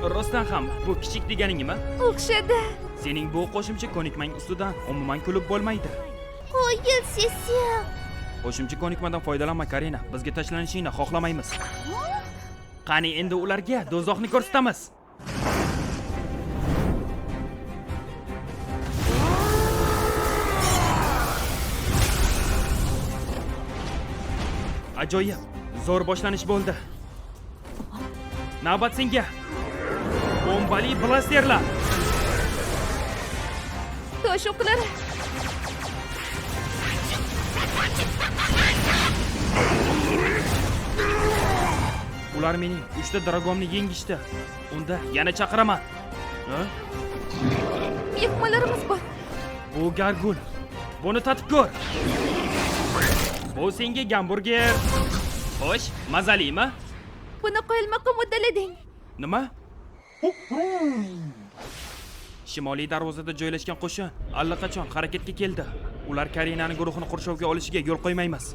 Rostdan ham bu kichik deganingmi? O'xshadi. Sening bu qo'shimcha ko'nikmang ustidan umuman kulib bo'lmaydi. Qo'yil sessiya. Qo'shimcha ko'nikmadan foydalanma Karina. Bizga tashlanishingni xohlamaymiz. Qani endi ularga do'zaxni ko'rsatamiz. Ajoyib. Zo'r boshlanish bo'ldi. Navbat senga. Bombali blasterlar. Tosh o'qlari. Ular mening 3 ta dragomni yengishdi. Unda yana chaqiraman. Ha? Mehmonlarimiz bor. Bu gargul. Buni tatib ko'r. Bu senga gamburger. Xo'sh, mazalimi? Buni qo'yilmoqqa muddalading. Nima? Shimoliy darvozada joylashgan qo'shin allaqachon harakatga keldi. Ular Karinani guruhini qurshovga olishiga yo'l qo'ymaymiz.